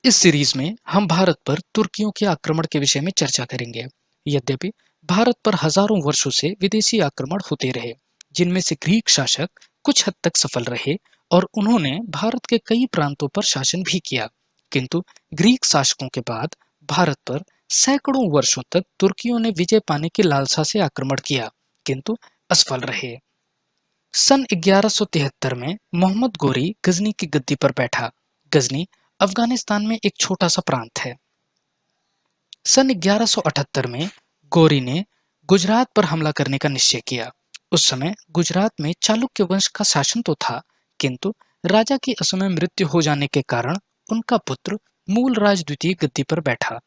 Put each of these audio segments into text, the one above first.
इस सीरीज में हम भारत पर तुर्कियों के आक्रमण के विषय में चर्चा करेंगे। यद्यपि भारत पर हजारों वर्षों से विदेशी आक्रमण होते रहे, जिनमें से ग्रीक शासक कुछ हद तक सफल रहे और उन्होंने भारत के कई प्रांतों पर शासन भी किया। किंतु ग्रीक शासकों के बाद भारत पर सैकड़ों वर्षों तक तुर्कियों ने विजय पाने की लालसा से आक्रमण किया, किंतु असफल रहे। सन 1173 में मोहम्मद गोरी गजनी की गद्दी पर बैठा। गजनी अफगानिस्तान में एक छोटा सा प्रांत है। सन 1178 में गोरी ने गुजरात पर हमला करने का निश्चय किया। उस समय गुजरात में चालुक्य वंश का शासन तो था, किंतु राजा की असमय मृत्यु हो जाने के कारण उनका पुत्र मूलराज द्वितीय गद्दी पर बैठा।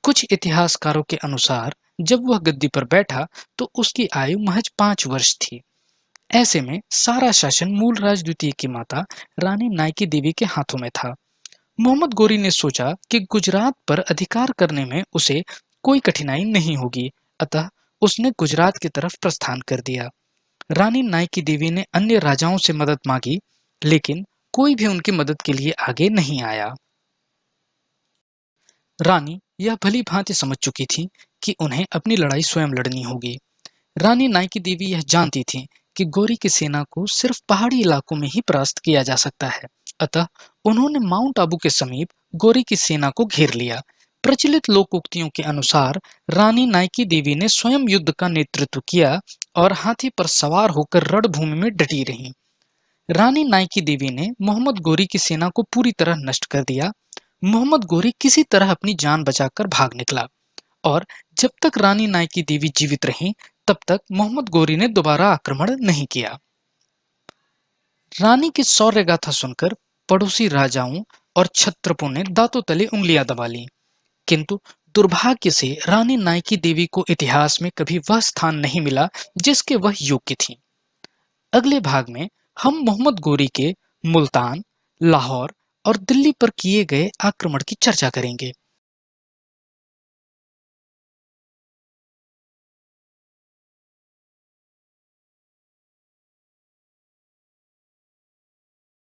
कुछ इतिहासकारों के अनुसार जब वह गद्दी पर बैठा तो उसकी आयु महज 5 वर्ष थी। ऐसे में सारा शासन मूलराज द्वितीय की माता रानी नाइकी देवी के हाथों में था। मोहम्मद गोरी ने सोचा कि गुजरात पर अधिकार करने में उसे कोई कठिनाई नहीं होगी, अतः उसने गुजरात की तरफ प्रस्थान कर दिया। रानी नाइकी देवी ने अन्य राजाओं से मदद मांगी, लेकिन कोई भी उनकी मदद के लिए आगे नहीं आया। रानी यह भली भांति समझ चुकी थी कि उन्हें अपनी लड़ाई स्वयं लड़नी होगी। रानी नाइकी देवी यह जानती थी कि गोरी की सेना को सिर्फ पहाड़ी इलाकों में ही परास्त किया जा सकता है, अतः उन्होंने माउंट आबू के समीप गोरी की सेना को घेर लिया। प्रचलित लोकोक्तियों के अनुसार रानी नाइकी देवी ने स्वयं युद्ध का नेतृत्व किया और हाथी पर सवार होकर रणभूमि में डटी रहीं। रानी नाइकी देवी ने मोहम्मद गोरी की सेना को पूरी तरह नष्ट कर दिया। मोहम्मद गोरी किसी तरह अपनी जान बचाकर भाग निकला और जब तक रानी नाइकी देवी जीवित रहीं, तब तक मोहम्मद गोरी ने दोबारा आक्रमण नहीं किया। रानी की शौर्य गाथा सुनकर पड़ोसी राजाओं और क्षत्रपों ने दांतों तले उंगलियां दबा लीं, किंतु दुर्भाग्य से रानी नाइकी देवी को इतिहास में कभी वह स्थान नहीं मिला जिसके वह योग्य थी। अगले भाग में हम मोहम्मद गोरी के मुल्तान, लाहौर और दिल्ली पर किए गए आक्रमण की चर्चा करेंगे।